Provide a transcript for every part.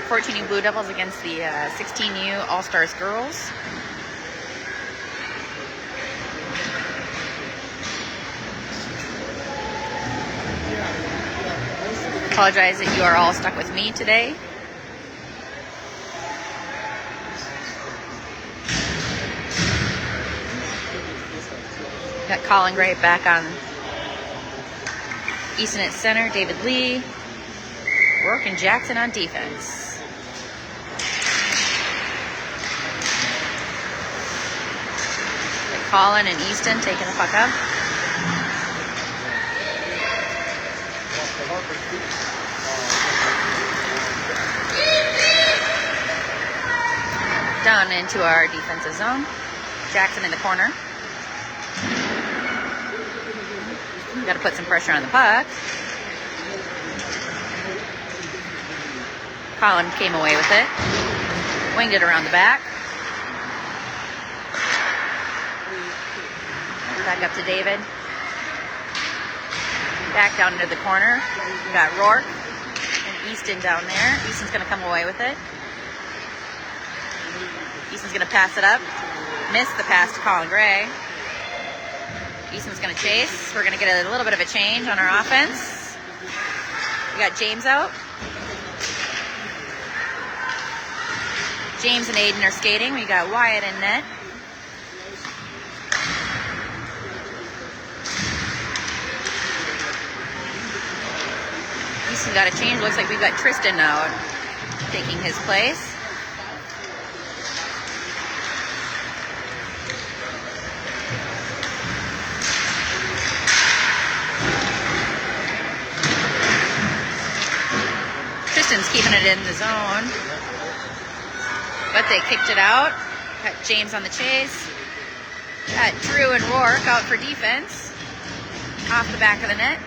14U Blue Devils against the 16U All-Stars girls. Apologize that you are all stuck with me today. Got Colin Gray back on Easton at center, David Lee, Rourke and Jackson on defense. Got Colin and Easton taking the puck up. Down into our defensive zone. Jackson in the corner. Got to put some pressure on the puck. Colin came away with it. Winged it around the back. Back up to David. Back down into the corner. We got Rourke and Easton down there. Easton's going to come away with it. Easton's going to pass it up. Missed the pass to Colin Gray. Easton's going to chase. We're going to get a little bit of a change on our offense. We got James out. James and Aiden are skating. We got Wyatt in net. Easton got a change. Looks like we've got Tristan out taking his place. Tristan's keeping it in the zone, but they kicked it out. Got James on the chase. Got Drew and Rourke out for defense. Off the back of the net.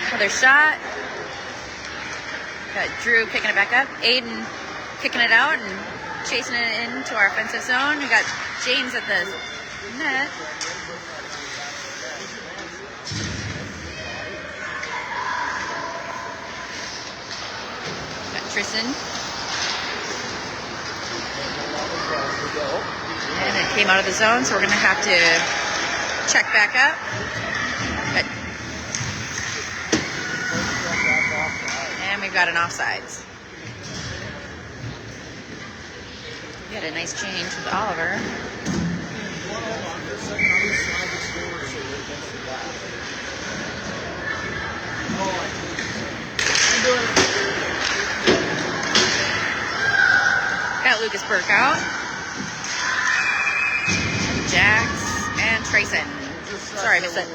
Another shot. Got Drew picking it back up. Aiden kicking it out and chasing it into our offensive zone. We got James at the net. Got Tristan. And it came out of the zone, so we're going to have to check back up. And we've got an offsides. We had a nice change with Oliver. Got Lucas Burke out. Jax and Trayson. Sorry, I missed it.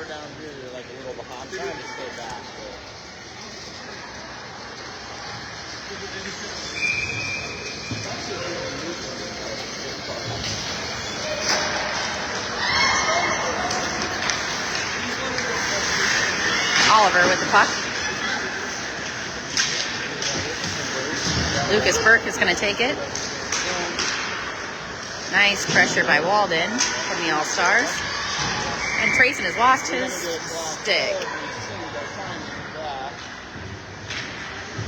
Oliver with the puck. Lucas Burke is going to take it. Nice pressure by Walden from the All-Stars. And Trayson has lost his stick.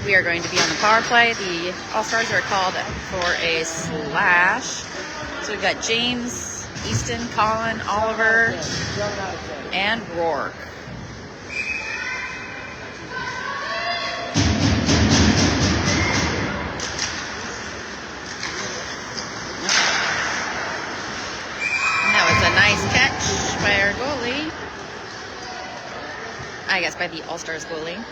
We are going to be on the power play. The All-Stars are called for a slash. So we've got James, Easton, Colin, Oliver, and Rourke. Nice catch by our goalie. I guess by the All-Stars goalie.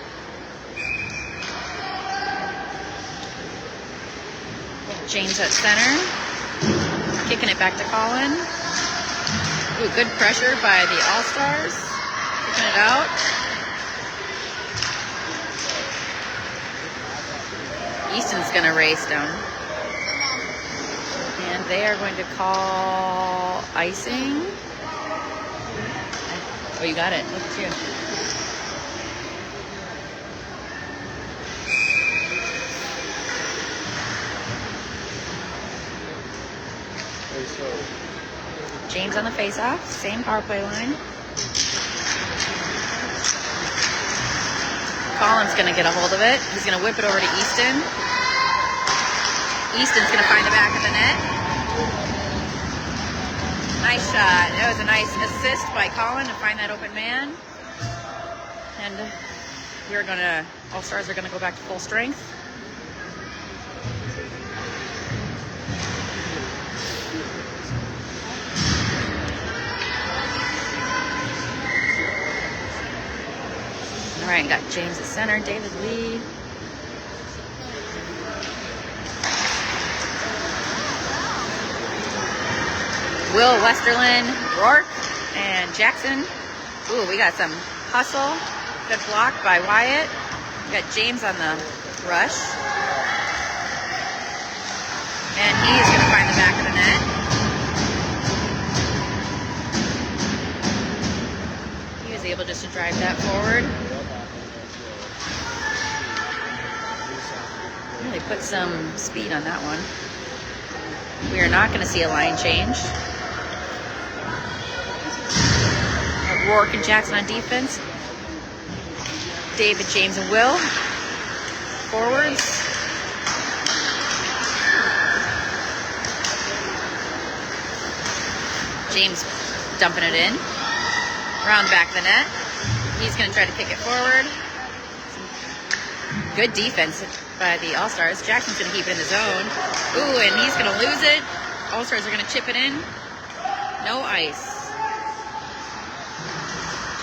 James at center. Kicking it back to Colin. Ooh, good pressure by the All-Stars. Kicking it out. Easton's going to race down. And they are going to call icing. Oh, you got it. Look at you. James on the face-off. Same power play line. Colin's going to get a hold of it. He's going to whip it over to Easton. Easton's going to find the back of the net. Nice shot. That was a nice assist by Colin to find that open man. And we're going to, All-Stars are going to go back to full strength. All right, got James at center, David Lee. Will Westerlin, Rourke, and Jackson. Ooh, we got some hustle. Good block by Wyatt. We got James on the rush. And he's going to find the back of the net. He was able just to drive that forward. Really put some speed on that one. We are not going to see a line change. Rourke and Jackson on defense. David, James, and Will. Forwards. James dumping it in. Around the back of the net. He's going to try to kick it forward. Good defense by the All-Stars. Jackson's going to keep it in the zone. Ooh, and he's going to lose it. All-Stars are going to chip it in. No ice.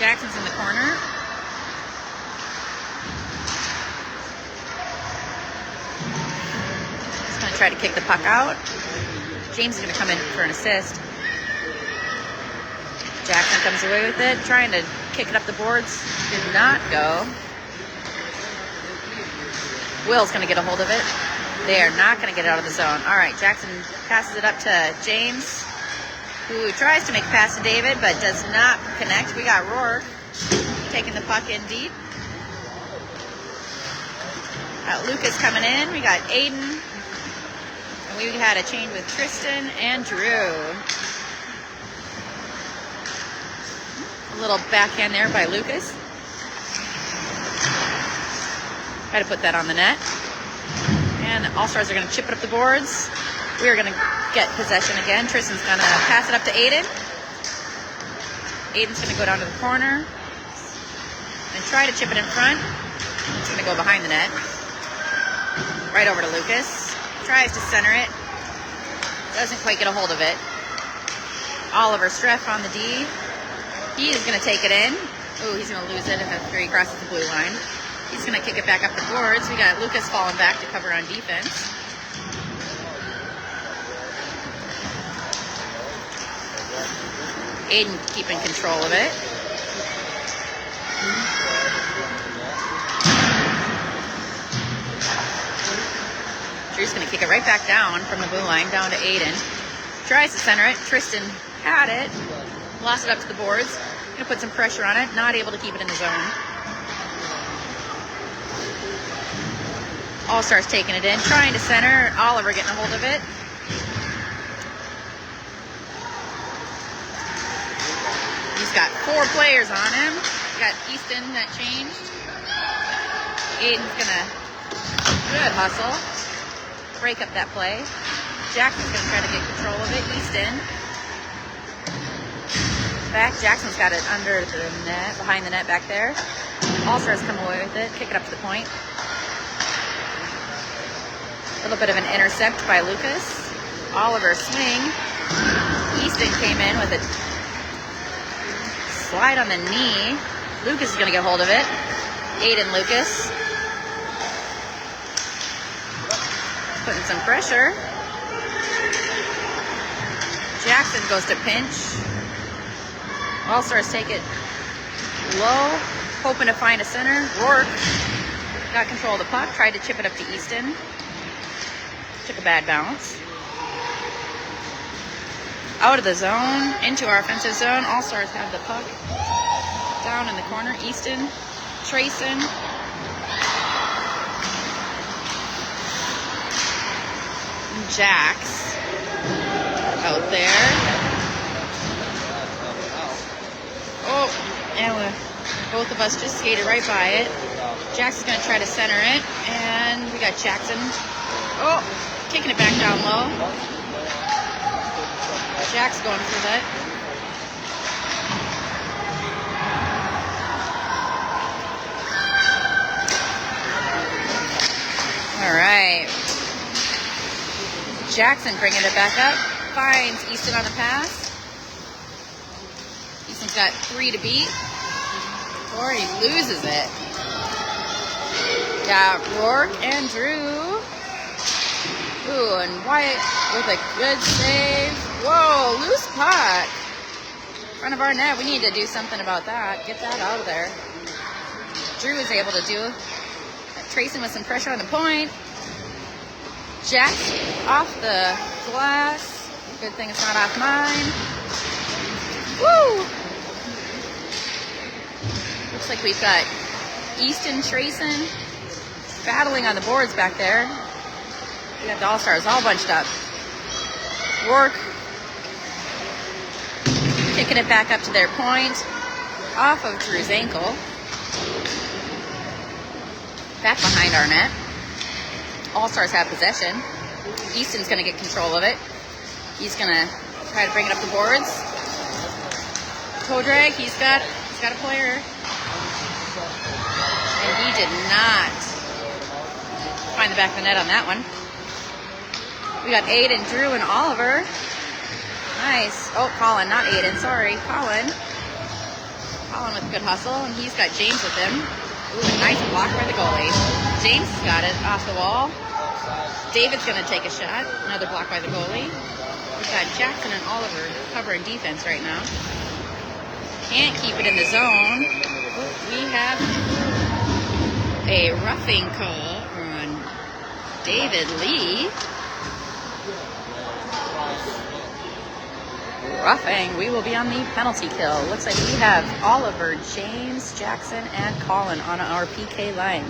Jackson's in the corner. He's going to try to kick the puck out. James is going to come in for an assist. Jackson comes away with it, trying to kick it up the boards. Did not go. Will's going to get a hold of it. They are not going to get it out of the zone. All right, Jackson passes it up to James, who tries to make a pass to David, but does not connect. We got Rourke taking the puck in deep. Got Lucas coming in. We got Aiden. And we had a change with Tristan and Drew. A little backhand there by Lucas. Try to put that on the net. And All-Stars are going to chip it up the boards. We are going to get possession again. Tristan's going to pass it up to Aiden. Aiden's going to go down to the corner and try to chip it in front. It's going to go behind the net. Right over to Lucas. Tries to center it. Doesn't quite get a hold of it. Oliver Streff on the D. He is going to take it in. Ooh, he's going to lose it after he crosses the blue line. He's going to kick it back up the boards. We got Lucas falling back to cover on defense. Aiden keeping control of it. Drew's going to kick it right back down from the blue line, down to Aiden. Tries to center it. Tristan had it. Lost it up to the boards. Going to put some pressure on it. Not able to keep it in the zone. All-Stars taking it in. Trying to center. Oliver getting a hold of it. He's got 4 players on him. Got Easton that changed. Aiden's gonna good hustle. Break up that play. Jackson's gonna try to get control of it. Easton. Back. Jackson's got it under the net, behind the net back there. All-Stars come away with it. Kick it up to the point. A little bit of an intercept by Lucas. Oliver swing. Easton came in with a slide on the knee. Lucas is going to get hold of it. Aiden Lucas. Putting some pressure. Jackson goes to pinch. All-Stars take it low, hoping to find a center. Rourke got control of the puck, tried to chip it up to Easton. Took a bad bounce. Out of the zone, into our offensive zone. All-Stars have the puck down in the corner. Easton, Trayson. Jax out there. Oh, and both of us just skated right by it. Jackson's going to try to center it, and we got Jackson. Oh, kicking it back down low. Jack's going for that. All right. Jackson bringing it back up. Finds Easton on the pass. Easton's got 3 to beat. Or he loses it. Got Rourke and Drew. Ooh, and Wyatt with a good save. Whoa, loose puck. In front of our net. We need to do something about that. Get that out of there. Drew is able to do it. Tracing with some pressure on the point. Jack off the glass. Good thing it's not off mine. Woo! Looks like we've got Easton tracing, battling on the boards back there. We got the All-Stars all bunched up. Rourke kicking it back up to their point. Off of Drew's ankle. Back behind our net. All-Stars have possession. Easton's going to get control of it. He's going to try to bring it up the boards. Toe drag. He's got a player. And he did not find the back of the net on that one. We got Aiden, Drew, and Oliver. Nice. Oh, Colin, not Aiden. Sorry, Colin. Colin with a good hustle, and he's got James with him. Ooh, a nice block by the goalie. James got it off the wall. David's going to take a shot. Another block by the goalie. We've got Jackson and Oliver covering defense right now. Can't keep it in the zone. We have a roughing call on David Lee. Roughing. We will be on the penalty kill. Looks like we have Oliver, James, Jackson, and Colin on our PK line.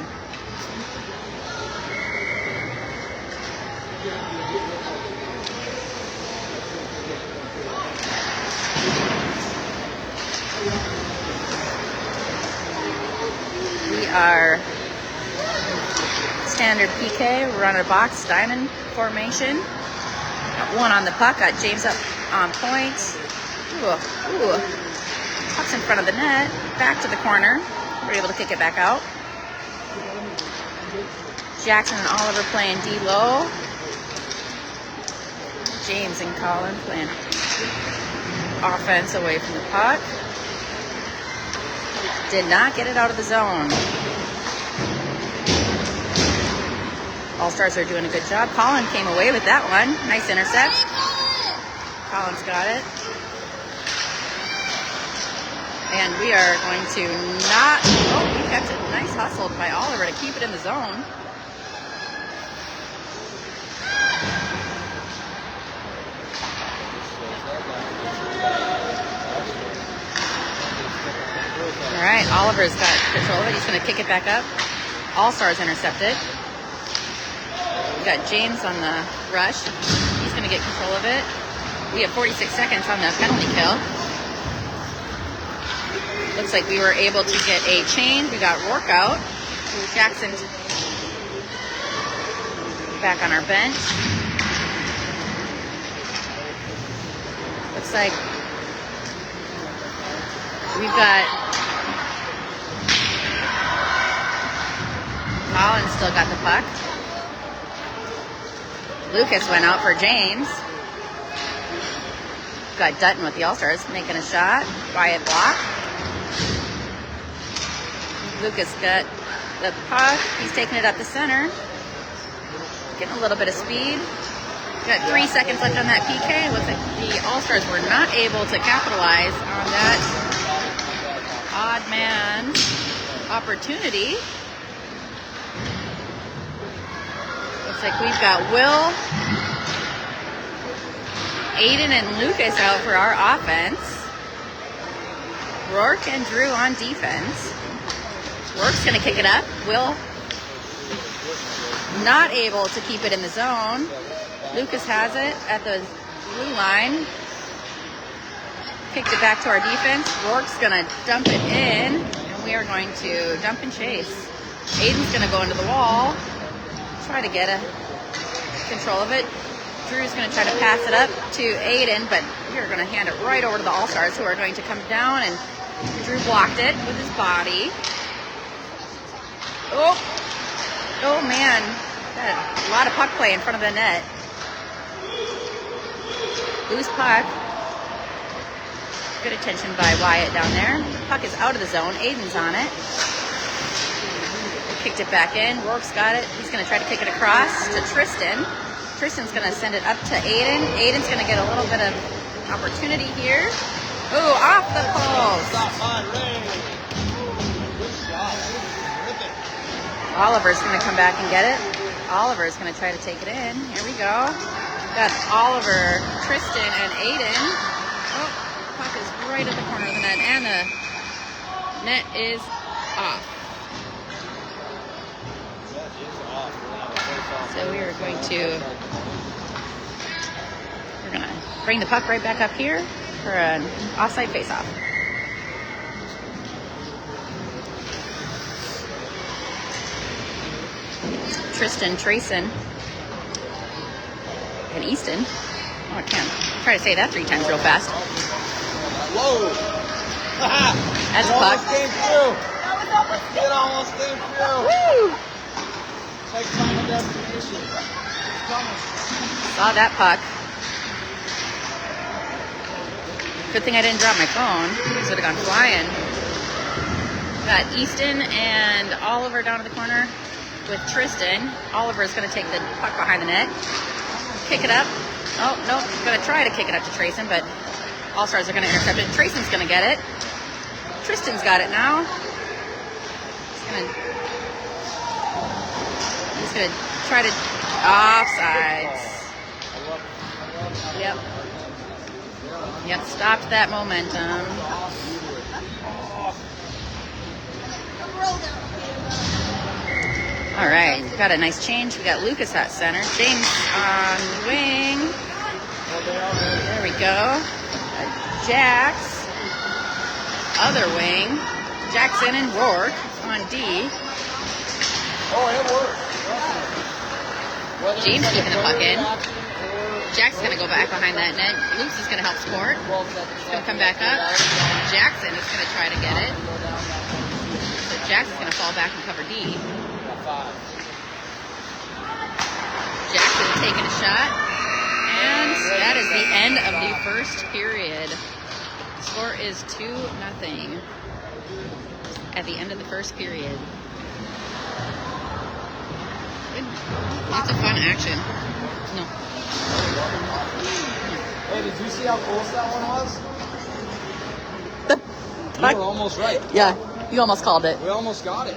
We are standard PK. We're on a box diamond formation. Got one on the puck. Got James up on point. Ooh. Puck's in front of the net. Back to the corner. We're able to kick it back out. Jackson and Oliver playing D-low. James and Colin playing offense away from the puck. Did not get it out of the zone. All-Stars are doing a good job. Colin came away with that one. Nice intercept. Colin's got it. And we are going to not... Oh, we kept it. Nice hustle by Oliver to keep it in the zone. All right, Oliver's got control of it. He's going to kick it back up. All-Stars intercepted. We got James on the rush. He's going to get control of it. We have 46 seconds on the penalty kill. Looks like we were able to get a change. We got Rourke out. Jackson back on our bench. Looks like we've got Colin still got the puck. Lucas went out for James. Got Dutton with the All-Stars making a shot. Wyatt block. Lucas got the puck. He's taking it up the center. Getting a little bit of speed. Got 3 seconds left on that PK. Looks like the All-Stars were not able to capitalize on that odd man opportunity. Looks like we've got Will, Aiden, and Lucas out for our offense. Rourke and Drew on defense. Rourke's going to kick it up. Will not able to keep it in the zone. Lucas has it at the blue line. Kicked it back to our defense. Rourke's going to dump it in, and we are going to dump and chase. Aiden's gonna go into the wall, try to get a control of it. Drew's gonna try to pass it up to Aiden, but we're gonna hand it right over to the All-Stars, who are going to come down, and Drew blocked it with his body. Oh man, got a lot of puck play in front of the net. Loose puck. Good attention by Wyatt down there. The puck is out of the zone. Aiden's on it. Kicked it back in. Rourke's got it. He's going to try to kick it across to Tristan. Tristan's going to send it up to Aiden. Aiden's going to get a little bit of opportunity here. Ooh, off the post. Oliver's going to come back and get it. Oliver's going to try to take it in. Here we go. Got Oliver, Tristan, and Aiden. Oh, puck is right at the corner of the net, and the net is off. So we are going to bring the puck right back up here for an offside faceoff. Tristan, Trayson, and Easton. Oh, I can't try to say that 3 times real fast. Whoa! That's a puck. It almost came through. Woo! It's like Final Destination. It's coming. Saw that puck. Good thing I didn't drop my phone. It would have gone flying. Got Easton and Oliver down to the corner with Tristan. Oliver is going to take the puck behind the net. Kick it up. Oh, no. Going to try to kick it up to Trayson, but All-Stars are going to intercept it. Trayson's going to get it. Tristan's got it now. He's going to try to... Offsides. Yep, stopped that momentum. All right, got a nice change. We got Lucas at center. James on the wing. There we go. Jax, other wing. Jackson and Rourke on D. Oh, it worked. James keeping the puck in. Jack's going to go back behind that net. Luke's is going to help score. He's going to come back up. Jackson is going to try to get it. So Jackson's going to fall back and cover D. Jackson taking a shot. And that is the end of the first period. The score is 2-0 at the end of the first period. Good. Lots of fun action. No. Hey, did you see how close that one was? You were almost right. Yeah, you almost called it. We almost got it.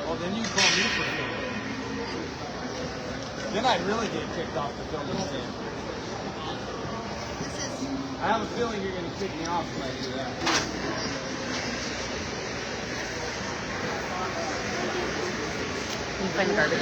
Well, then you call me for it. Then I'd really get kicked off the filming stand. I have a feeling you're going to kick me off when I do that. Can you find the garbage?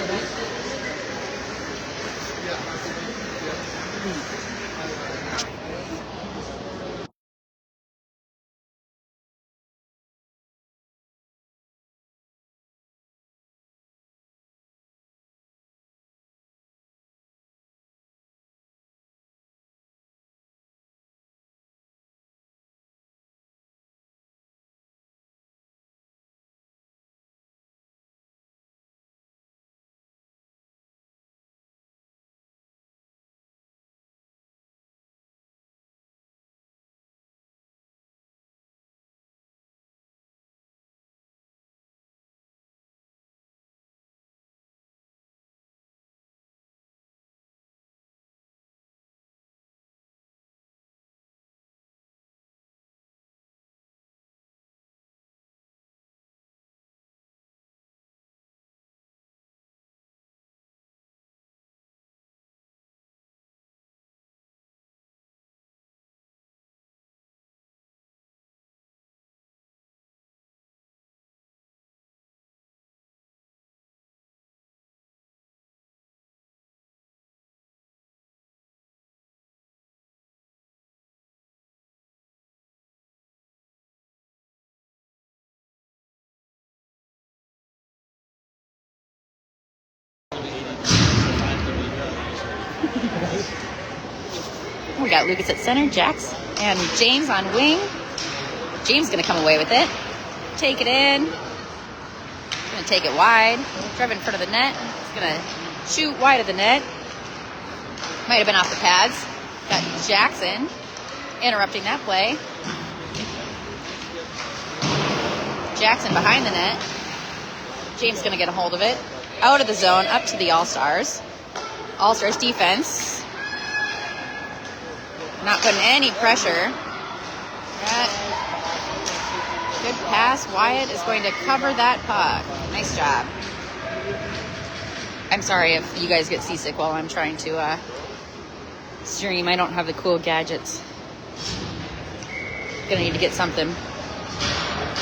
We got Lucas at center, Jax, and James on wing. James is going to come away with it. Take it in. Going to take it wide. Drive in front of the net. He's going to shoot wide of the net. Might have been off the pads. Got Jackson interrupting that play. Jackson behind the net. James going to get a hold of it. Out of the zone, up to the All-Stars. All-Stars defense. Not putting any pressure. Good pass. Wyatt is going to cover that puck. Nice job. I'm sorry if you guys get seasick while I'm trying to stream. I don't have the cool gadgets. Gonna need to get something.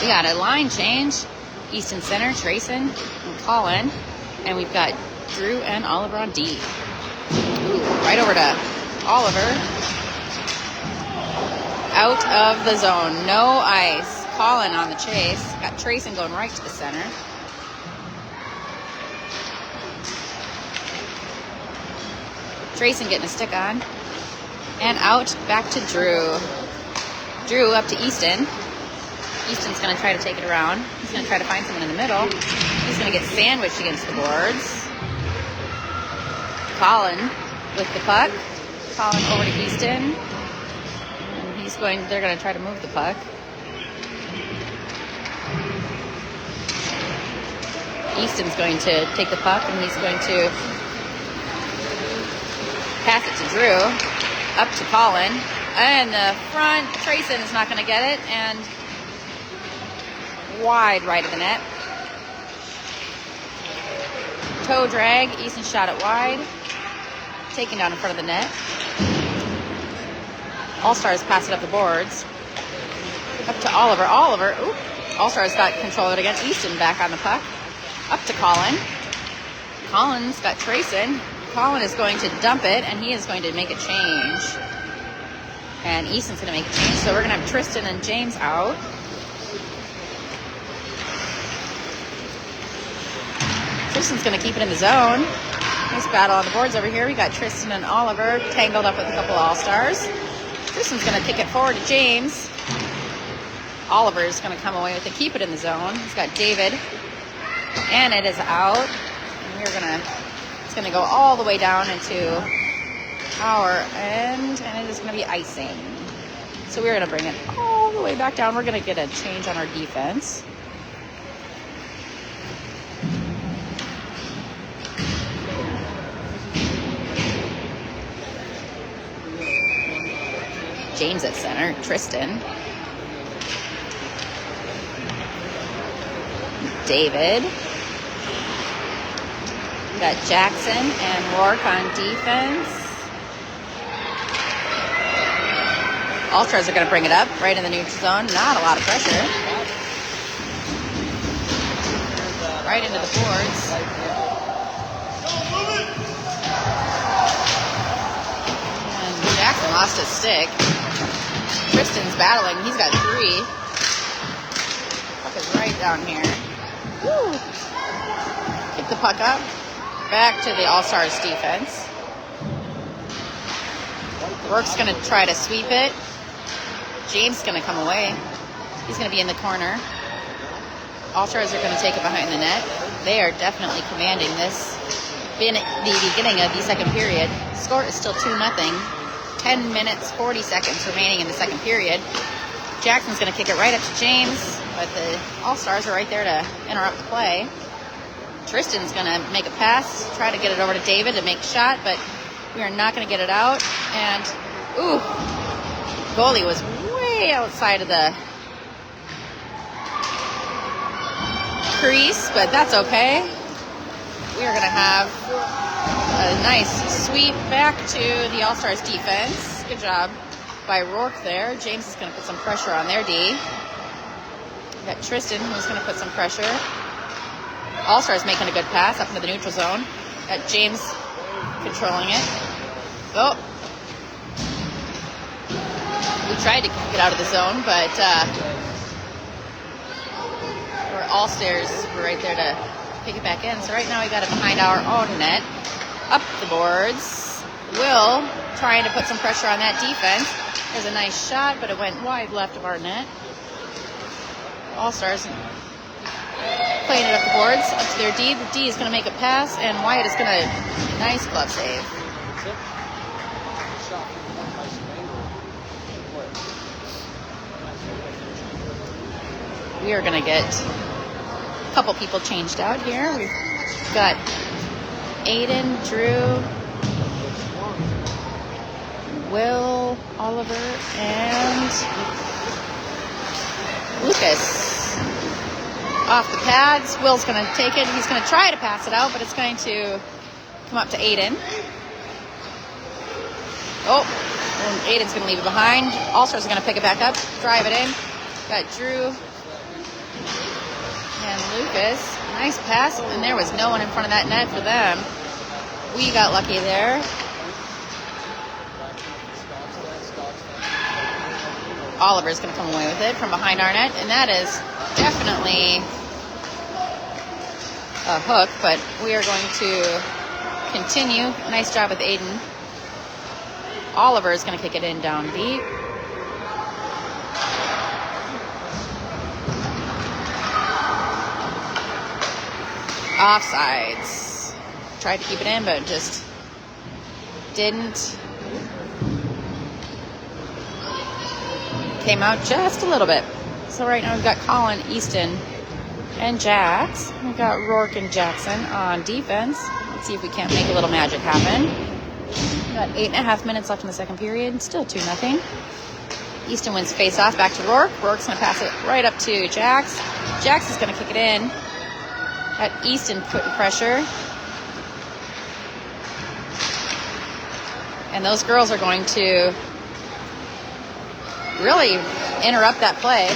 We got a line change. Easton center, Trayson and Colin. And we've got Drew and Oliver on D. Ooh, right over to Oliver. Out of the zone. No ice. Colin on the chase. Got Trayson going right to the center. Trayson getting a stick on. And out back to Drew. Drew up to Easton. Easton's going to try to take it around. He's going to try to find someone in the middle. He's going to get sandwiched against the boards. Colin with the puck. Colin over to Easton. And they're going to try to move the puck. Easton's going to take the puck and he's going to pass it to Drew. Up to Colin. And the front, Trayson is not going to get it. And wide right of the net. Toe drag. Easton shot it wide. Taken down in front of the net. All-Stars pass it up the boards. Up to Oliver. Oliver. Oop. All-Stars got control of it again. Easton back on the puck. Up to Colin. Colin's got Trayson. Colin is going to dump it, and he is going to make a change. And Easton's going to make a change. So we're going to have Tristan and James out. Tristan's going to keep it in the zone. Nice battle on the boards over here. We got Tristan and Oliver tangled up with a couple All-Stars. Tristan's going to kick it forward to James. Oliver is going to come away with it, keep it in the zone. He's got David. And it is out. And it's going to go all the way down into our end. And it is going to be icing. So we're going to bring it all the way back down. We're going to get a change on our defense. James at center, Tristan. David. We got Jackson and Rourke on defense. All-Stars are going to bring it up right in the neutral zone. Not a lot of pressure. Right into the boards. And Jackson lost his stick. Tristan's battling. He's got 3. Puck is right down here. Woo. Kick the puck up. Back to the All-Stars defense. Rourke's going to try to sweep it. James is going to come away. He's going to be in the corner. All-Stars are going to take it behind the net. They are definitely commanding this. In the beginning of the second period. Score is still 2-0. 10 minutes, 40 seconds remaining in the second period. Jackson's going to kick it right up to James, but the All-Stars are right there to interrupt the play. Tristan's going to make a pass, try to get it over to David to make a shot, but we are not going to get it out. And, ooh, goalie was way outside of the crease, but that's okay. We are going to have a nice sweep back to the All-Stars defense. Good job by Rourke there. James is going to put some pressure on their D. We got Tristan who's going to put some pressure. All-Stars making a good pass up into the neutral zone. Got James controlling it. Oh. We tried to get out of the zone, but All-Stars were right there to pick it back in. So right now we got it behind our own net. Up the boards. Will trying to put some pressure on that defense. There's a nice shot, but it went wide left of our net. All-Stars playing it up the boards, up to their D. The D is going to make a pass, and Wyatt is going to, nice glove save. We are going to get a couple people changed out here. We've got Aiden, Drew, Will, Oliver, and Lucas. Off the pads. Will's going to take it. He's going to try to pass it out, but it's going to come up to Aiden. Oh, and Aiden's going to leave it behind. All-Stars are going to pick it back up, drive it in. Got Drew and Lucas. Nice pass, and there was no one in front of that net for them. We got lucky there. Oliver's going to come away with it from behind our net, and that is definitely a hook, but we are going to continue. Nice job with Aiden. Oliver is going to kick it in down deep. Offsides. Tried to keep it in, but just didn't. Came out just a little bit. So right now we've got Colin, Easton, and Jax. We've got Rourke and Jackson on defense. Let's see if we can't make a little magic happen. We've got 8.5 minutes left in the second period. Still 2-0. Easton wins face-off back to Rourke. Rourke's going to pass it right up to Jax. Jax is going to kick it in. Got Easton putting pressure. And those girls are going to really interrupt that play.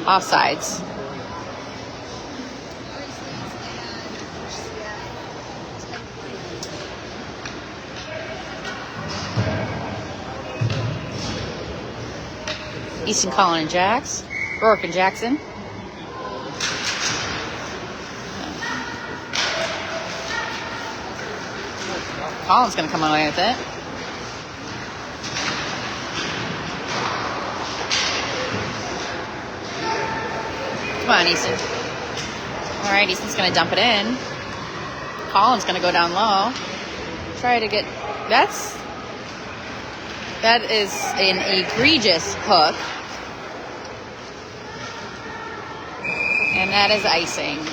Offsides. Easton, Colin, and Jax. Rourke and Jackson. Colin's going to come away with it. Come on, Easton. All right, Easton's going to dump it in. Colin's going to go down low. Try to get... That is an egregious hook. And that is icing.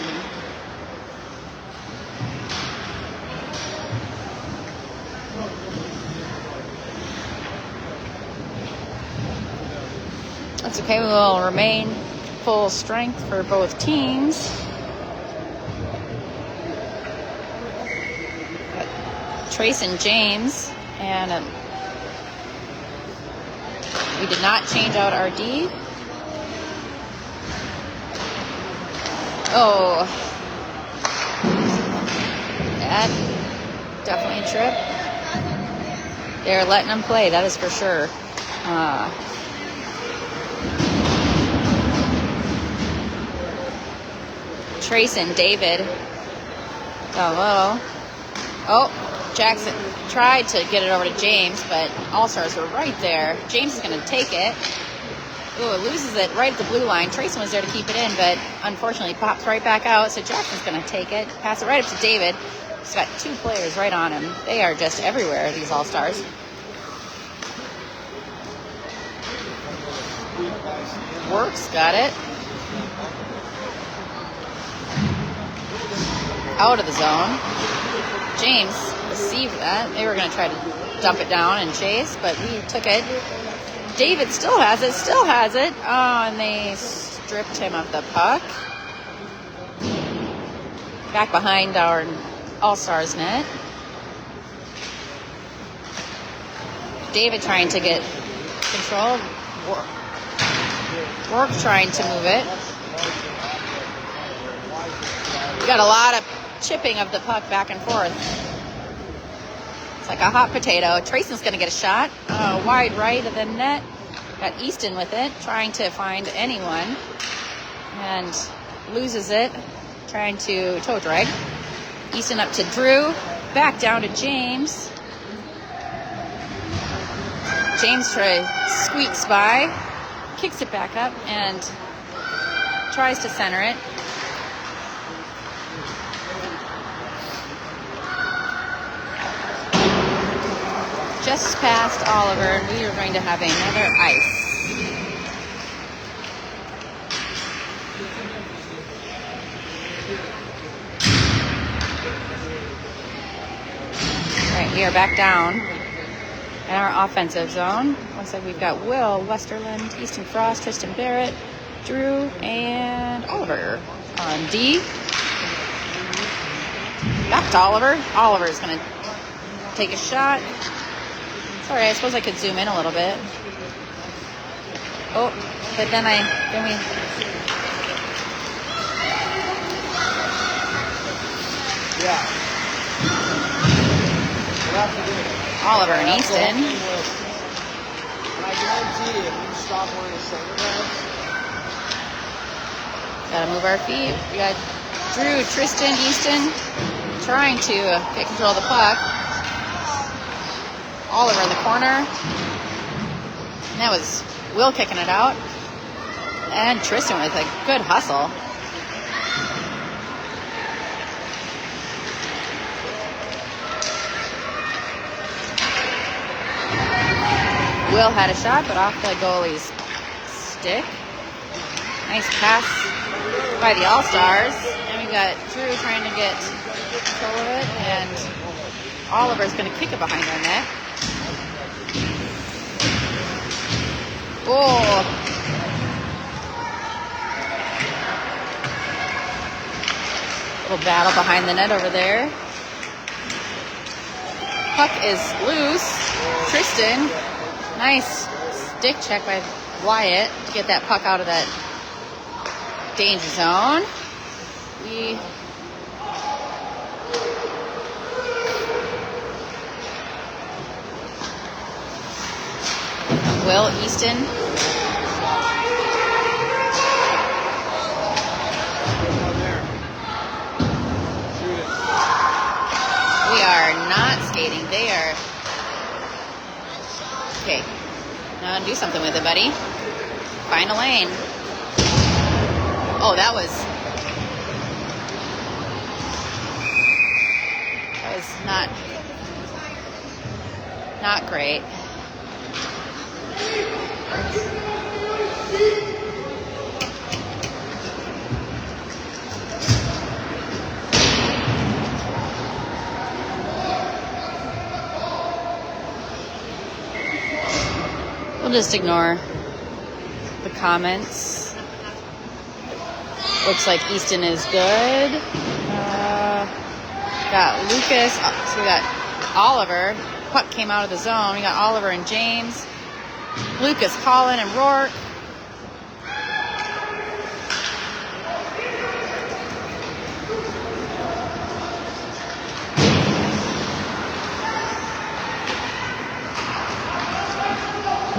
That's okay. We will remain full strength for both teams. Trace and James, and we did not change out our D. Oh, that definitely a trip. They're letting them play, that is for sure. Trace and David down low. Oh, Jackson tried to get it over to James, but All-Stars were right there. James is going to take it. Ooh, it loses it right at the blue line. Trayson was there to keep it in, but unfortunately pops right back out. So Jackson's going to take it, pass it right up to David. He's got two players right on him. They are just everywhere, these All-Stars. Works, got it. Out of the zone. James received that. They were going to try to dump it down and chase, but we took it. David still has it. Oh, and they stripped him of the puck. Back behind our All-Stars net. David trying to get control. Rourke trying to move it. We got a lot of chipping of the puck back and forth. It's like a hot potato. Trayson's going to get a shot. Wide right of the net. Got Easton with it, trying to find anyone, and loses it, trying to toe drag. Easton up to Drew, back down to James. James squeaks by, kicks it back up, and tries to center it. Just past Oliver, and we are going to have another ice. All right, we are back down in our offensive zone. Looks like we've got Will Westerland, Easton Frost, Tristan Barrett, Drew, and Oliver on D. Back to Oliver. Oliver's going to take a shot. Sorry, I suppose I could zoom in a little bit. Oh, but then we... Yeah. Oliver and Easton. And I guarantee if you stop wearing a shoulder pads, Gotta move our feet. We got Drew, Tristan, Easton trying to get control of the puck. Oliver in the corner. And that was Will kicking it out. And Tristan with a good hustle. Will had a shot, but off the goalie's stick. Nice pass by the All-Stars. And we got Drew trying to get control of it. And Oliver's going to kick it behind our net. Oh. Little battle behind the net over there. Puck is loose. Tristan, nice stick check by Wyatt to get that puck out of that danger zone. Will Easton. We are not skating. They are. Okay. Now do something with it, buddy. Find a lane. Oh, that was not great. We'll just ignore the comments. Looks like Easton is good. Got Lucas. So we got Oliver. Puck came out of the zone. We got Oliver and James. Lucas, Colin, and Rourke.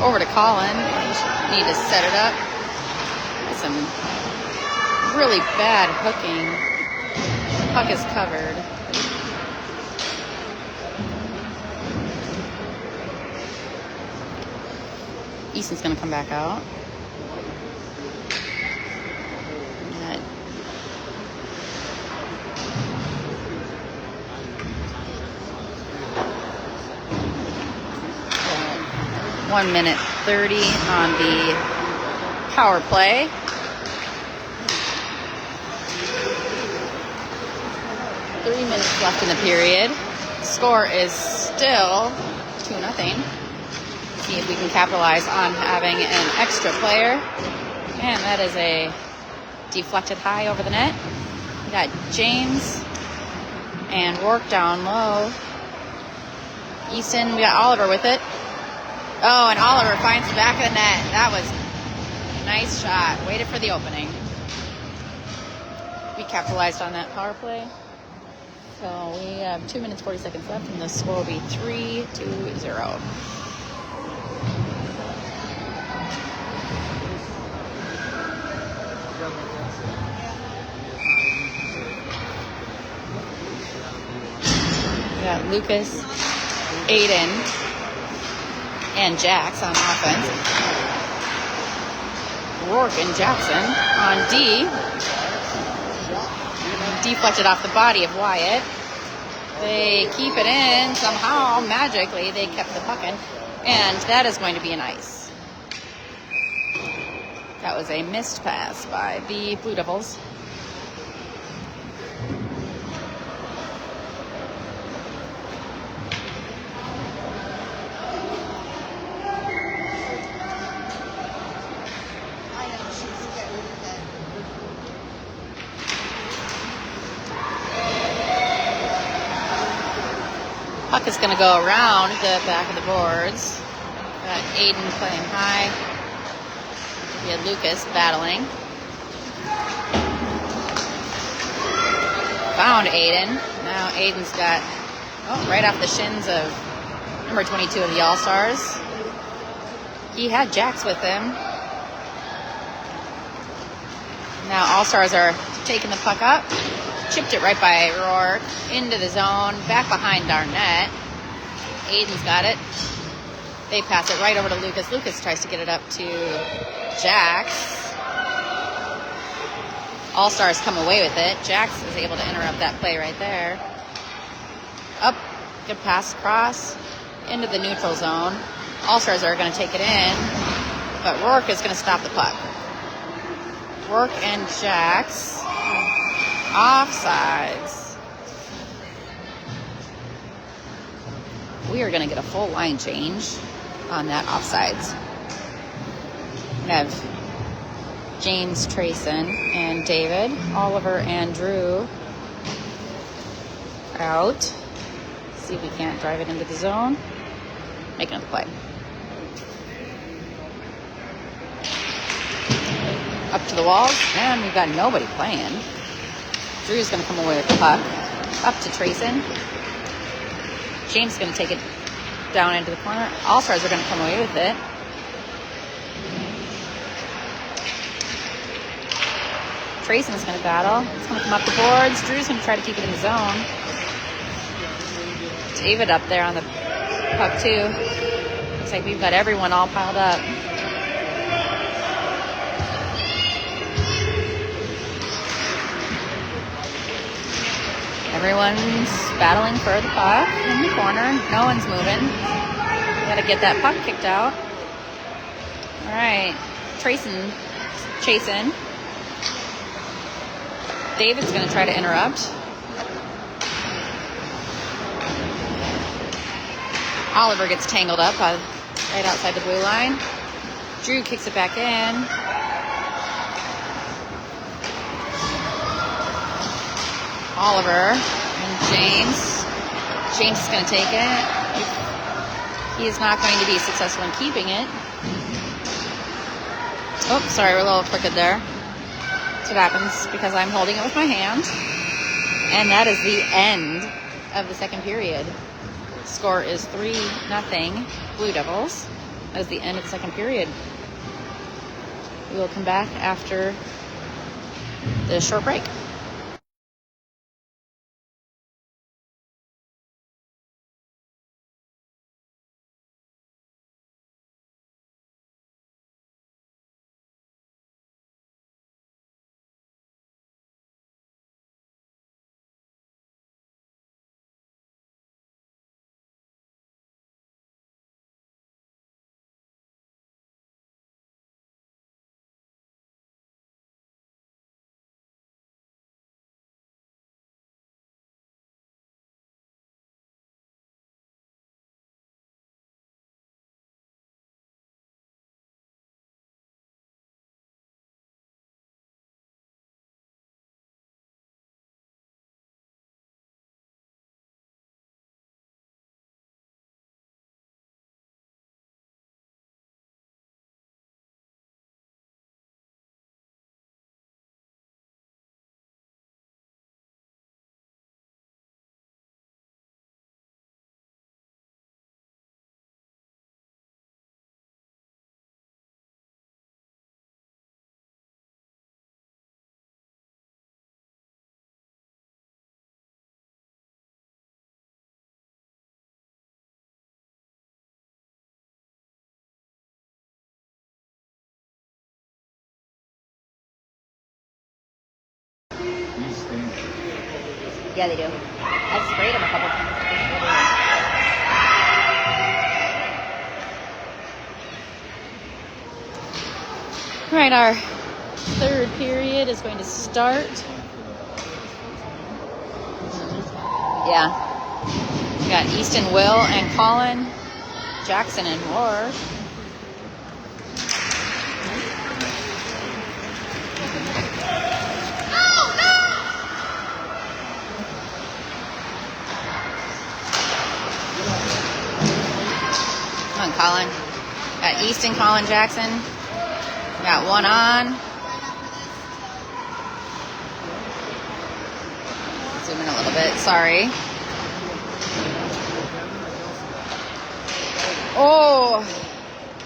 Over to Colin. Need to set it up. Some really bad hooking. Puck is covered. Easton's going to come back out. Got 1 minute 30 on the power play. Three minutes left in the period. Score is still 2-0. See if we can capitalize on having an extra player. And that is a deflected high over the net. We got James and Rourke down low. Easton, we got Oliver with it. Oh, and Oliver finds the back of the net. That was a nice shot. Waited for the opening. We capitalized on that power play. So we have 2 minutes, 40 seconds left, and the score will be 3-0. We got Lucas, Aiden, and Jax on offense. Rourke and Jackson on D. Deflected off the body of Wyatt. They keep it in. Somehow, magically, they kept the puck in. And that is going to be an ice. That was a missed pass by the Blue Devils. Puck is going to go around the back of the boards. Got Aiden playing high. We had Lucas battling. Found Aiden. Now Aiden's got, right off the shins of number 22 of the All-Stars. He had Jax with him. Now All-Stars are taking the puck up. Chipped it right by Rourke into the zone, back behind our net. Aiden's got it. They pass it right over to Lucas. Lucas tries to get it up to Jax. All-Stars come away with it. Jax is able to interrupt that play right there. Up, good pass across into the neutral zone. All-Stars are going to take it in, but Rourke is going to stop the puck. Rourke and Jax. Offsides. We are going to get a full line change on that offsides. We have James Trayson and David, Oliver and Drew out. See if we can't drive it into the zone. Make another play. Up to the walls, and we've got nobody playing. Drew's going to come away with the puck. Up to Trayson. James is going to take it down into the corner. All-Stars are going to come away with it. Trayson's going to battle. It's going to come up the boards. Drew's going to try to keep it in the zone. David up there on the puck, too. Looks like we've got everyone all piled up. Everyone's battling for the puck in the corner. No one's moving. Got to get that puck kicked out. All right. Trayson chasing. David's going to try to interrupt. Oliver gets tangled up right outside the blue line. Drew kicks it back in. Oliver and James. James is going to take it. He is not going to be successful in keeping it. Oh, sorry, we're a little crooked there. That's what happens because I'm holding it with my hand. And that is the end of the second period. Score is 3-0 Blue Devils. That is the end of the second period. We will come back after the short break. Yeah, they do. I've sprayed them a couple times. All right, our third period is going to start. Yeah. We got Easton, Will, and Colin, Jackson, and Roar. Come on, Colin. Got Easton, Colin, Jackson. Got one on. Zoom in a little bit. Sorry. Oh,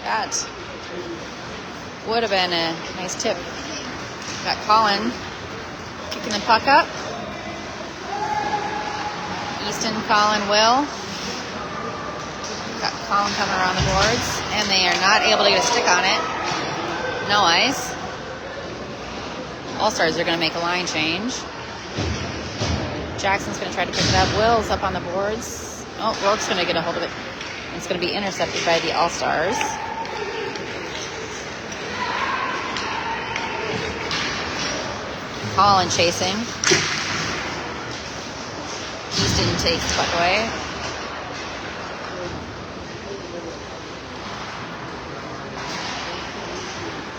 that would have been a nice tip. Got Colin kicking the puck up. Easton, Colin, Will. Got Colin coming around the boards, and they are not able to get a stick on it. No ice. All-Stars are going to make a line change. Jackson's going to try to pick it up. Will's up on the boards. Oh, Wilk's going to get a hold of it. It's going to be intercepted by the All-Stars. Colin chasing. Easton takes the puck away.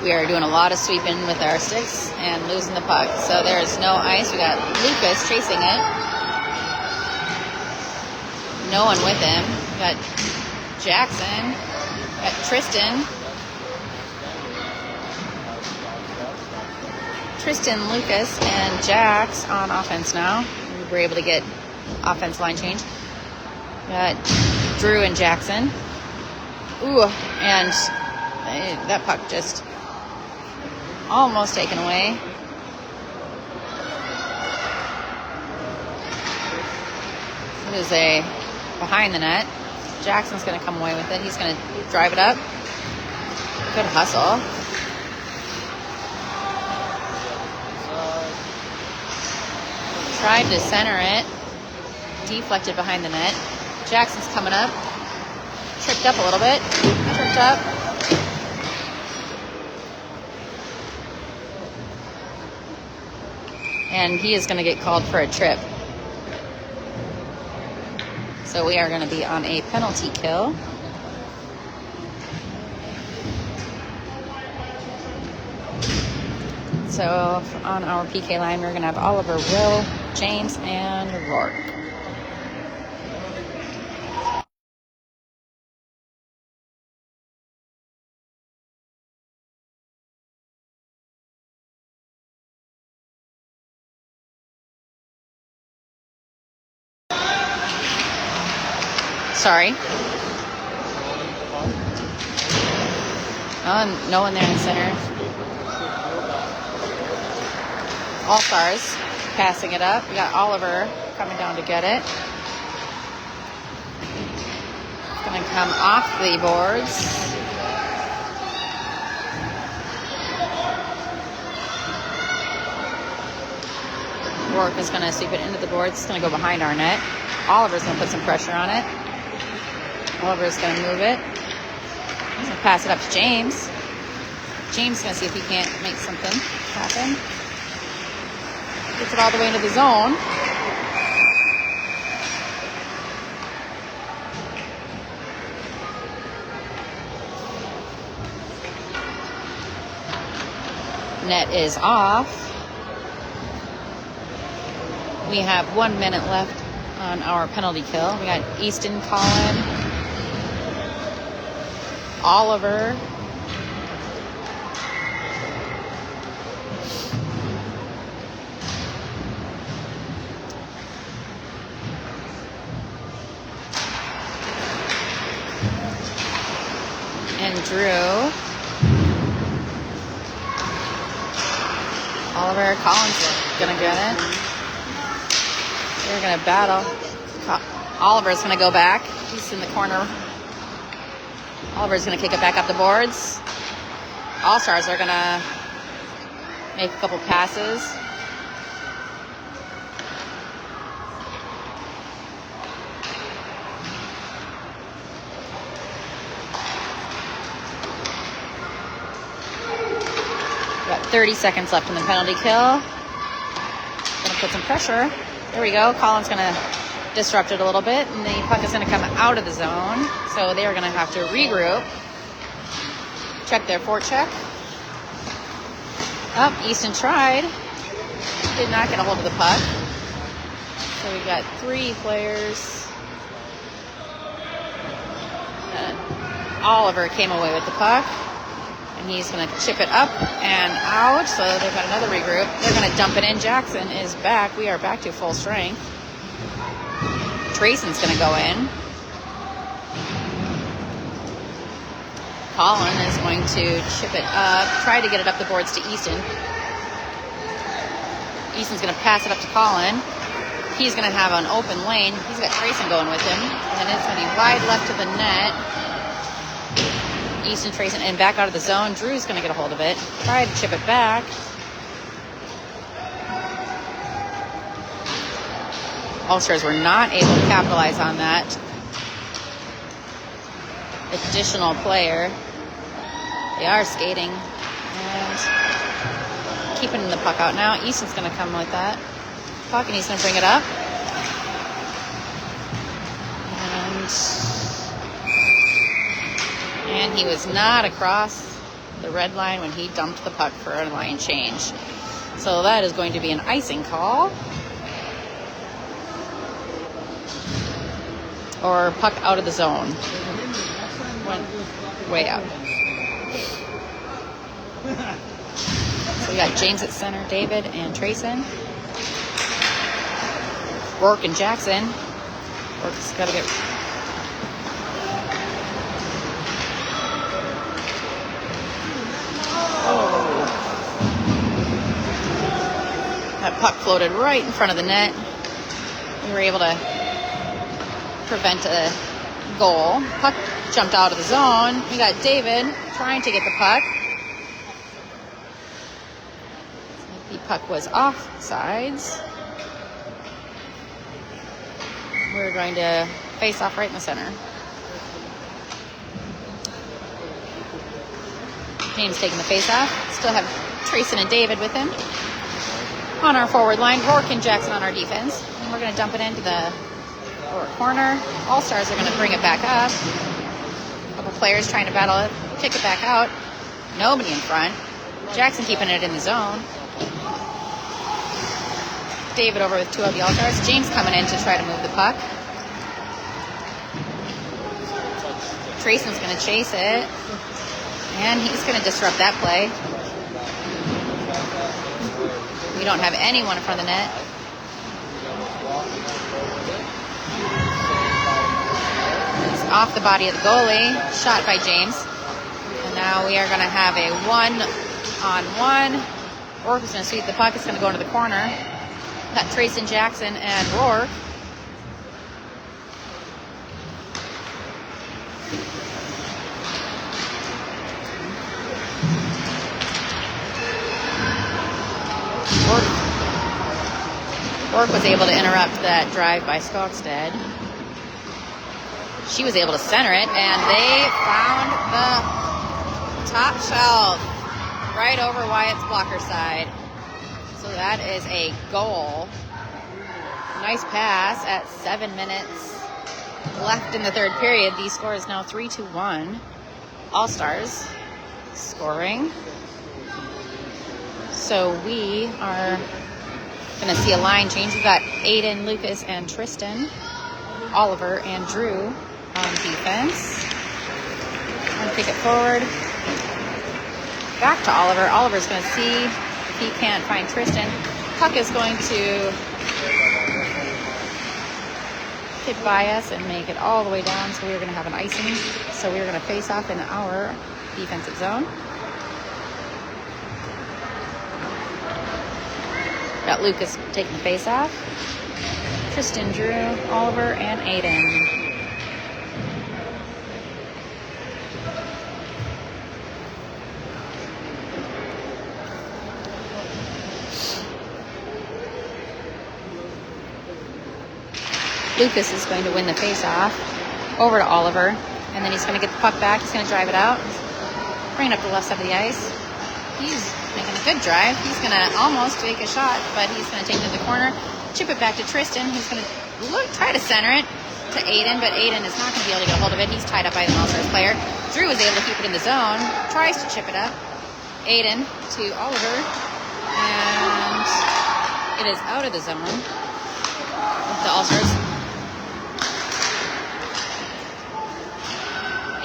We are doing a lot of sweeping with our sticks and losing the puck. So there's no ice. We got Lucas chasing it. No one with him. We got Jackson. We got Tristan. Tristan, Lucas, and Jax on offense now. We were able to get offense line change. We got Drew and Jackson. Ooh, and that puck just almost taken away. It is a behind the net. Jackson's going to come away with it. He's going to drive it up. Good hustle. Tried to center it. Deflected behind the net. Jackson's coming up. Tripped up a little bit. Tripped up. And he is going to get called for a trip. So we are going to be on a penalty kill. So on our PK line, we're going to have Oliver, Will, James, and Rourke. Sorry. Oh, no one there in the center. All-Stars passing it up. We got Oliver coming down to get it. It's going to come off the boards. Rourke is going to sweep it into the boards. It's going to go behind our net. Oliver's going to put some pressure on it. Oliver's going to move it. He's going to pass it up to James. James is going to see if he can't make something happen. Gets it all the way into the zone. Net is off. We have 1 minute left on our penalty kill. We got Easton, Colin, Oliver, and Drew. Oliver, Colin's gonna get it. They're gonna battle. Oliver's gonna go back. He's in the corner. Oliver's gonna kick it back up the boards. All-Stars are gonna make a couple passes. 30 seconds left in the penalty kill. Gonna put some pressure. There we go. Colin's gonna disrupt it a little bit, and the puck is gonna come out of the zone. So they are gonna have to regroup. Check their forecheck. Up, Easton tried. Did not get a hold of the puck. So we've got 3 players. Oliver came away with the puck. And he's going to chip it up and out. So they've got another regroup. They're going to dump it in. Jackson is back. We are back to full strength. Trayson's going to go in. Colin is going to chip it up. Try to get it up the boards to Easton. Easton's going to pass it up to Colin. He's going to have an open lane. He's got Trayson going with him. And it's going to be wide left to the net. Easton, Trayson, and back out of the zone. Drew's going to get a hold of it. Try to chip it back. All-Stars were not able to capitalize on that additional player. They are skating and keeping the puck out now. Easton's going to come with that puck, and he's going to bring it up. And he was not across the red line when he dumped the puck for a line change. So that is going to be an icing call. Or puck out of the zone. Went way out. So we got James at center, David and Trayson. Rourke and Jackson. Rourke's got to get... That puck floated right in front of the net. We were able to prevent a goal. Puck jumped out of the zone. We got David trying to get the puck. The puck was off sides. We're going to face off right in the center. James taking the face off. Still have Trayson and David with him. On our forward line, Rourke and Jackson on our defense. And we're going to dump it into the forward corner. All-Stars are going to bring it back up. A couple players trying to battle it, kick it back out. Nobody in front. Jackson keeping it in the zone. David over with 2 of the All-Stars. James coming in to try to move the puck. Trayson's going to chase it. And he's going to disrupt that play. We don't have anyone in front of the net. It's off the body of the goalie. Shot by James. And now we are going to have a 1-on-1. Rourke is going to sweep the puck. It's going to go into the corner. Got Trayson, Jackson, and Rourke. Rourke was able to interrupt that drive by Skogstad. She was able to center it, and they found the top shelf right over Wyatt's blocker side. So that is a goal. Nice pass at 7 minutes left in the third period. The score is now 3-1. All-Stars scoring. So we are going to see a line change. We've got Aiden, Lucas, and Tristan. Oliver and Drew on defense. And kick it forward. Back to Oliver. Oliver's going to see if he can't find Tristan. Puck is going to hit by us and make it all the way down. So we're going to have an icing. So we're going to face off in our defensive zone. Got Lucas taking the face off. Tristan, Drew, Oliver, and Aiden. Lucas is going to win the face-off over to Oliver, and then he's going to get the puck back. He's going to drive it out, bring it up the left side of the ice. He's making making a good drive. He's going to almost take a shot, but he's going to take it to the corner, chip it back to Tristan, who's going to try to center it to Aiden, but Aiden is not going to be able to get a hold of it. He's tied up by the All-Stars player. Drew was able to keep it in the zone, tries to chip it up. Aiden to Oliver, and it is out of the zone with the All-Stars.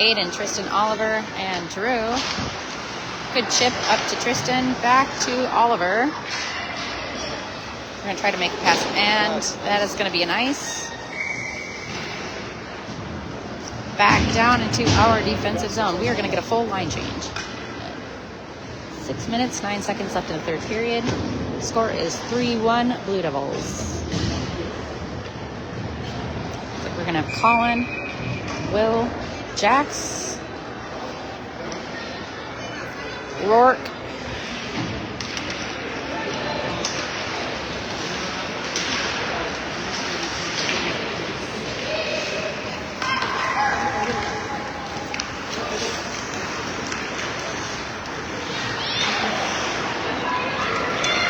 Aiden, Tristan, Oliver, and Drew. Good chip up to Tristan, back to Oliver. We're going to try to make a pass, and that is going to be an ice. Back down into our defensive zone. We are going to get a full line change. 6 minutes, 9 seconds left in the third period. Score is 3-1 Blue Devils. So we're going to have Colin, Will, Jax, Rourke,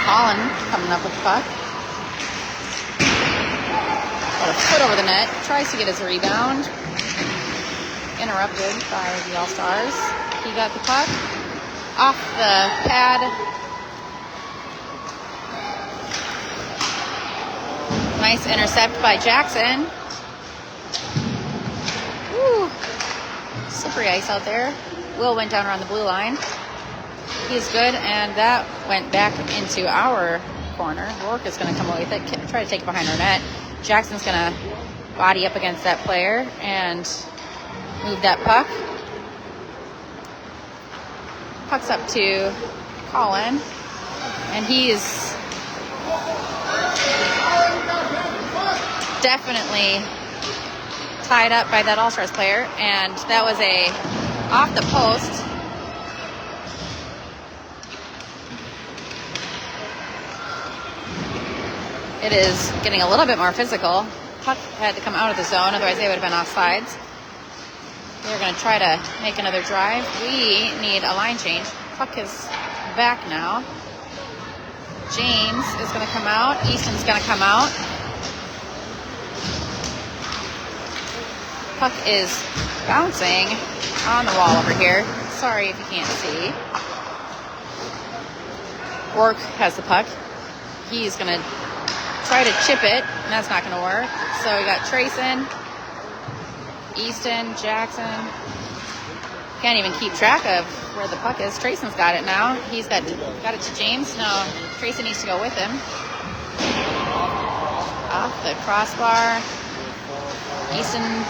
Colin coming up with the puck. Got a foot over the net. Tries to get his rebound. Interrupted by the All-Stars. He got the puck off the pad. Nice intercept by Jackson. Woo. Slippery ice out there. Will went down around the blue line. He's good, and that went back into our corner. Rourke is going to come away with it, try to take it behind our net. Jackson's going to body up against that player and move that puck. Puck's up to Colin, and he's definitely tied up by that All-Stars player, and that was a off the post. It is getting a little bit more physical. Puck had to come out of the zone, otherwise they would have been offsides. They're going to try to make another drive. We need a line change. Puck is back now. James is going to come out. Easton's going to come out. Puck is bouncing on the wall over here. Sorry if you can't see. Rourke has the puck. He's going to try to chip it, and that's not going to work. So we got Trayson, Easton, Jackson. Can't even keep track of where the puck is. Trayson's got it now. He's got it to James. No, Trayson needs to go with him. Off the crossbar. Easton.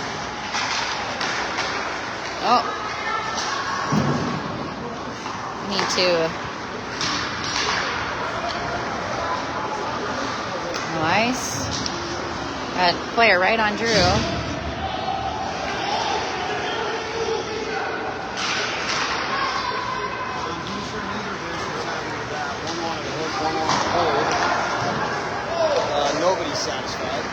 Oh. Need to. Nice. That player right on Drew. Nobody's satisfied.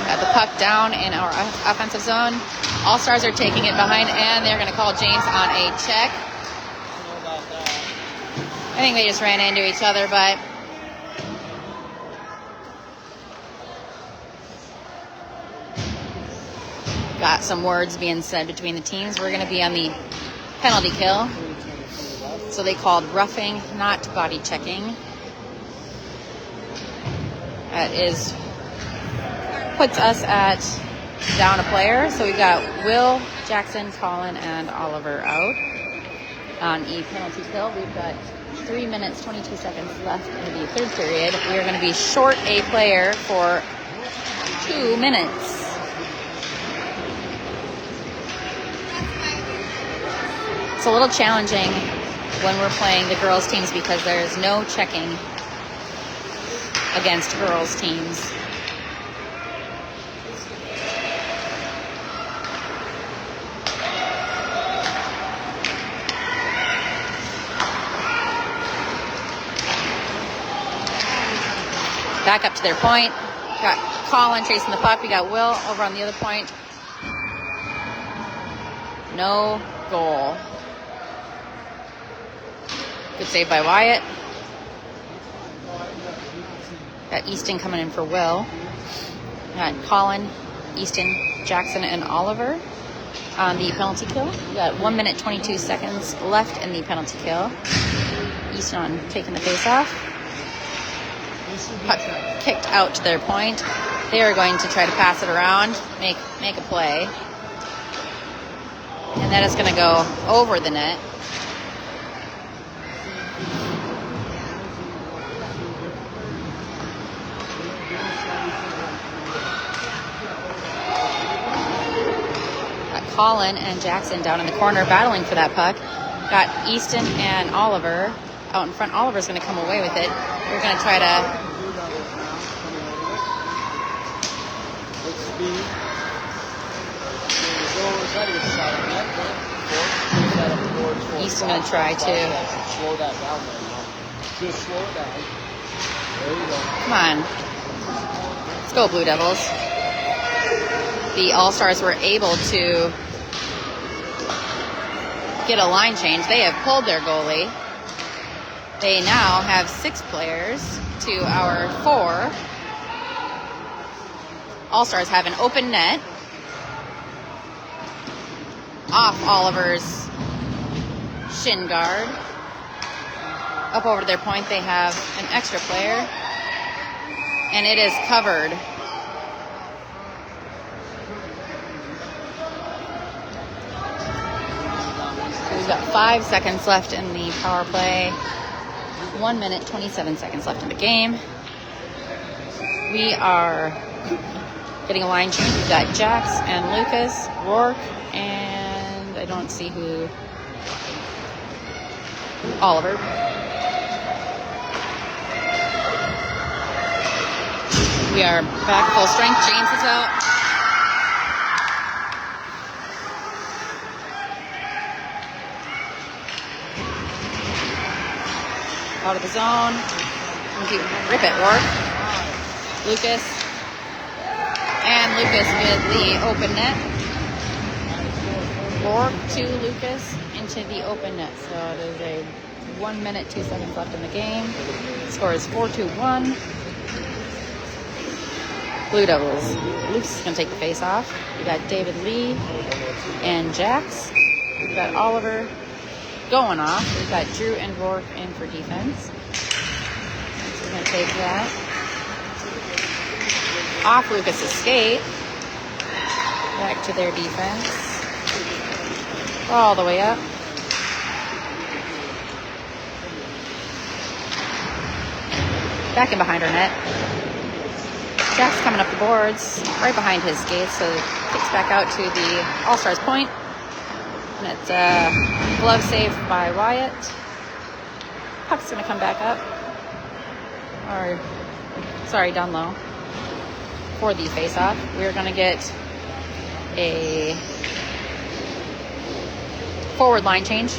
Got the puck down in our offensive zone. All-Stars are taking it behind, and they're going to call James on a check. I don't know about that. I think they just ran into each other, but got some words being said between the teams. We're going to be on the penalty kill. So they called roughing, not body checking. That puts us at down a player. So we've got Will, Jackson, Colin, and Oliver out on a penalty kill. We've got 3 minutes, 22 seconds left in the third period. We are going to be short a player for 2 minutes. It's a little challenging when we're playing the girls' teams because there's no checking against girls' teams. Back up to their point. Got Colin chasing the puck. We got Will over on the other point. No goal. Good save by Wyatt. Got Easton coming in for Will. Got Colin, Easton, Jackson, and Oliver on the penalty kill. We got 1 minute 22 seconds left in the penalty kill. Easton on taking the face off. Puck kicked out to their point. They are going to try to pass it around, make a play. And that is going to go over the net. Got Colin and Jackson down in the corner battling for that puck. Got Easton and Oliver out in front. Oliver's going to come away with it. We're going to try to... Easton going to try to... Slow that down there. Just slow it down. There you go. Come on. Let's go, Blue Devils. The All-Stars were able to get a line change. They have pulled their goalie. They now have 6 players to our 4. All-Stars have an open net. Off Oliver's shin guard. Up over to their point, they have an extra player. And it is covered. We've got 5 seconds left in the power play. 1 minute, 27 seconds left in the game. We are getting a line change. We've got Jax and Lucas, Rourke, and I don't see who. Oliver. We are back full strength. James is out. Out of the zone. Rip it, Rourke. Lucas. And Lucas with the open net. Rourke to Lucas into the open net. So it is a 1 minute, 2 seconds left in the game. The score is 4-1. Blue Devils. Lucas is going to take the face off. We got David Lee and Jax. We've got Oliver going off. We've got Drew and Rourke in for defense. So we're going to take that. Off Lucas's skate. Back to their defense. All the way up. Back in behind our net. Jack's coming up the boards, right behind his skates, so kicks back out to the All-Stars point. And it's a glove save by Wyatt. Puck's going to come back up. Or, sorry, down low. For the face-off. We're going to get a forward line change.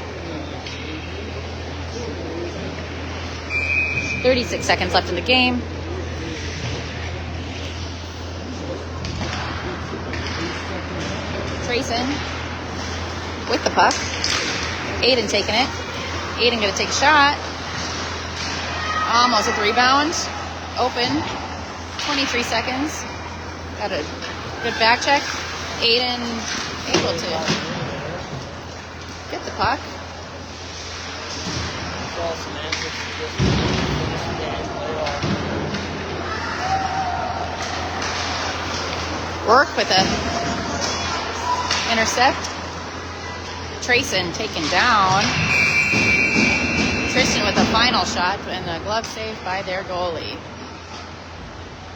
36 seconds left in the game. Trayson with the puck. Aiden taking it. Aiden going to take a shot. Almost with the rebound. Open. 23 seconds. Got a good back check. Aiden able to get the puck. Rourke with a intercept. Trayson taken down. Tristan with a final shot and a glove save by their goalie.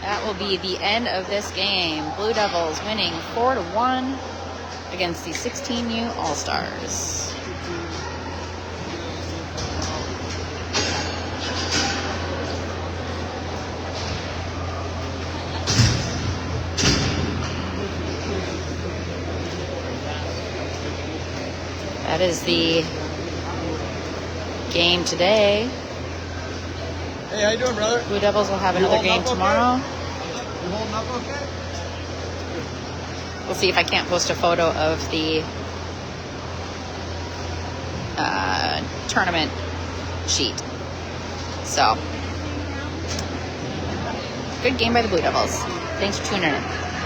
That will be the end of this game. Blue Devils winning 4-1 against the 16U All-Stars. That is the game today. Hey, how you doing, brother? Blue Devils will have another game tomorrow. You holding up okay? We'll see if I can't post a photo of the tournament sheet. So, good game by the Blue Devils. Thanks for tuning in.